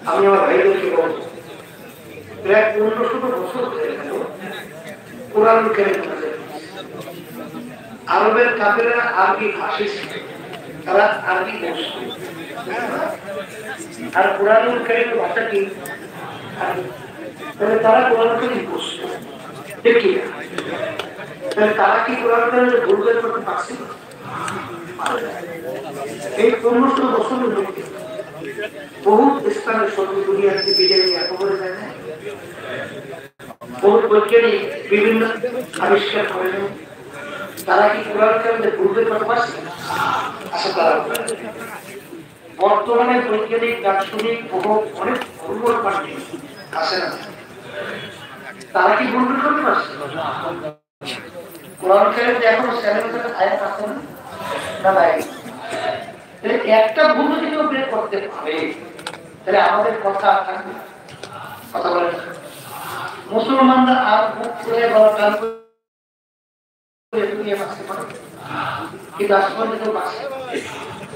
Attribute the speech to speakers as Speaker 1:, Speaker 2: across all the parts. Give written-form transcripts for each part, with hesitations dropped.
Speaker 1: আমি আমার ভাইদেরকে বলবো প্রায় 1500 বছর হয়ে গেল কোরআন কারীম আরবের কাফেররা আরবি ভাষী ছিল, তারা আরবি বলতো, আর কোরআনুল কারীমের ভাষা কি আরবি, তাহলে তারা কোরআন কারীম বলতো, ঠিক কি না? তাহলে তারা কি কোরআন কারীমে ভুল বের করতে পারছিল? এই 1500 বছরের মধ্যে বহু ইসলামের শত্রু দুনিয়াতে বিজয় নিয়ে খবরে যায় না, বহু বৈজ্ঞানিক বিভিন্ন আবিষ্কার করেন, তারা কি কোরআন কারীমে ভুল বের করতে পারছে? আচ্ছা, তারা বর্তমানে বৈজ্ঞানিক দার্শনিক বহু অনেক উন্নত পার্টি আছে না, তারা কি ভুল বের করতে পারছে? কোরআন কারীমে এখন চ্যালেঞ্জের আয়াত আছে না, একটা ভুল যদি কেউ বের করতে পারে তাহলে আমাদের কথা থাকবে, কথা বলেন। মুসলমানরা আর মুখ খুলে গলাটান দুনিয়া বাঁচতে পারে, কিন্তু আসলে কেউ বাঁচে,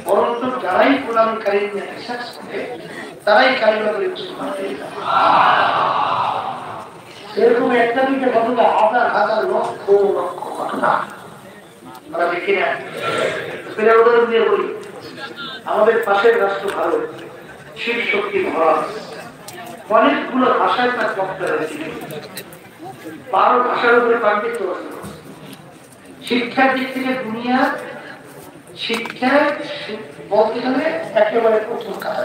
Speaker 1: বরঞ্চ যারাই কোরআন কারীম নিয়ে বিশ্বাস করে তারাই কারিগরি মুসলমান হয়ে যায়। এরকম একটা দুইটা ঘটনা হাজার হাজার লক্ষ লক্ষ ঘটনা আমরা দেখি না। উদাহরণ দিয়ে বলি, আমাদের পাশের রাষ্ট্র ভারত শিব শক্তি মহারাজ অনেকগুলো ভাষায় তার বক্তব্য রয়েছে, 12 ভাষার উপরে পাণ্ডিত্য আছে। শিক্ষার দিক থেকে দুনিয়া শিক্ষা বলতে গেলে একেবারে প্রথম কাজ,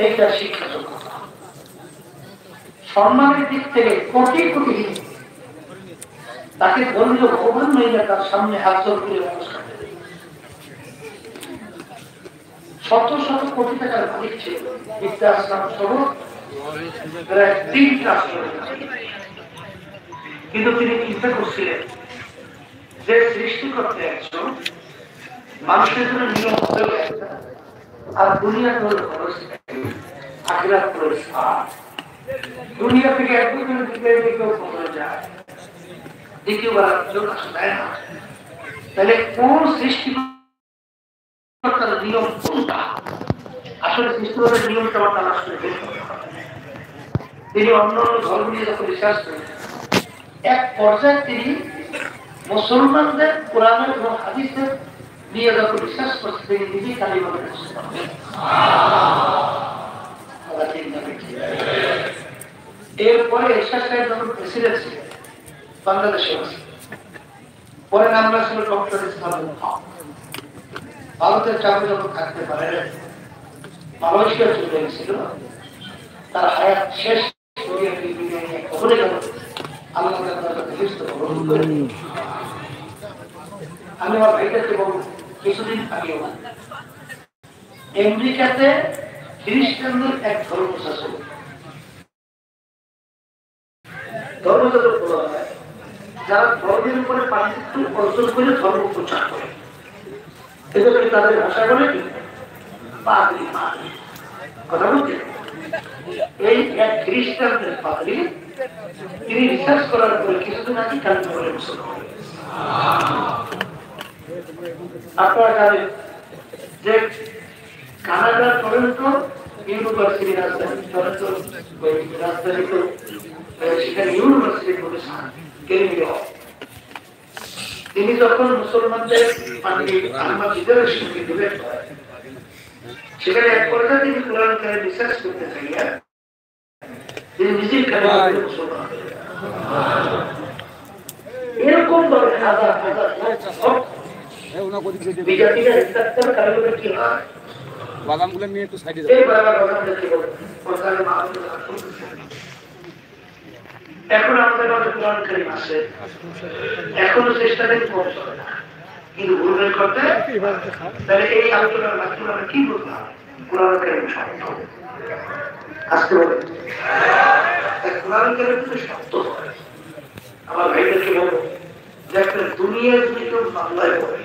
Speaker 1: এইটা শিক্ষা যোগ্যতা। সম্মানের দিক থেকে কোটি কোটি তাকে বলল ভগবান মহিলা তার সামনে হাত জোর করে নমস্কার, শত শত কোটি টাকার মালিক ছিল, বৃদ্ধাশ্রম সহ প্রায় 3টা আশ্রম। কিন্তু তিনি চিন্তা করছিলেন যে সৃষ্টি করতে একজন মানুষের জন্য নিয়ম হলো একটা, আর দুনিয়া হল খরচ, আখিরাত হল সার। দুনিয়া থেকে একদিনের দিকে কেউ কমে যায়, দ্বিতীয়বার কেউ আসে যায় না। তাহলে কোন সৃষ্টি নিয়ম কোনটা? আসলে সৃষ্টিকর্তার নিয়মটা আমার তালাশ করে বের করতে হবে। তিনি অন্য অন্য ধর্ম নিয়ে যখন রিসার্চ করেন, এক পর্যায়ে তিনি মুসলমানদের কোরআনের এবং হাদিসের নিয়ে যখন রিসার্চ করতে তিনি নিজেই কালিমাকে বুঝতে পারবেন। এরপরে এরশাদ সাহেব যখন প্রেসিডেন্ট ছিলেন বাংলাদেশে, পরে নাম ছিল ডক্টর ইসলামুল হক। ভারতের চাকরি যখন থাকতে পারে মালয়েশিয়া চলে গেছিল, তার হায়াত শেষ খবরে গেল আল্লাহ। আমি আমার ভাইটাকে বলব, কিছুদিন আগে আমেরিকাতে খ্রিস্টানদের এক ধর্মশাসক বলা হয়, যারা ধর্মের উপরে পাণ্ডিত্য অর্জন করে ধর্ম প্রচার করে, এজন্য তাদের ভাষা বলে কি পাদ্রী। কথা বলতে এই এক খ্রিস্টানদের পাদ্রী, তিনি রিসার্চ করার পরে কিছুদিন আগে কালিমা পড়ে মুসলমান। আপনারা জানেন যে কানাডার টরন্টো ইউনিভার্সিটি রাজধানী তো সেখানে ইউনিভার্সিটির প্রতিষ্ঠান কেন্দ্রীয়। তিনি যখন মুসলমানদের ডিবেট করেন, সেখানে এক পর্যায়ে তিনি কোরআন কারীম রিসার্চ করতে চাইয়া তিনি নিজেই মুসলমান। এরকম ধরনের হাজার হাজার
Speaker 2: বাদামগুলো নিয়ে একটু সাইডে
Speaker 1: এখন আমাদের মাঝে কোরআন কারীম আছে, এখনো চেষ্টা নেই কিন্তু ভুল করতে। তাহলে এই আলোচনার মাধ্যমে আমরা কি বুঝলাম? কোরআন কারীম সত্য আসতে হবে, কোরআন কারীম সত্য। আমার ভাইদেরকে বলবো যে একটা দুনিয়ার যদি কেউ বাংলায় পড়ে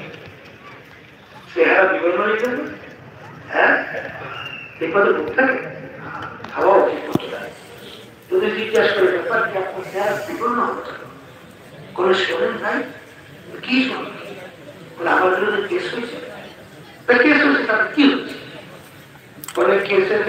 Speaker 1: চেহারা বিবরণ হয়ে যাবে, হ্যাঁ বিপদে ভুগ থাকে, খাওয়া উচিত করতে পারে। যদি জিজ্ঞাসা করে ব্যাপার কি আপনার চেহারা বিবরণ হতে কোন শোনেন নাই, কি শোনেন? আমার বিরুদ্ধে কেস হয়েছে, কেস হয়েছে তাদের কি হচ্ছে? কেসের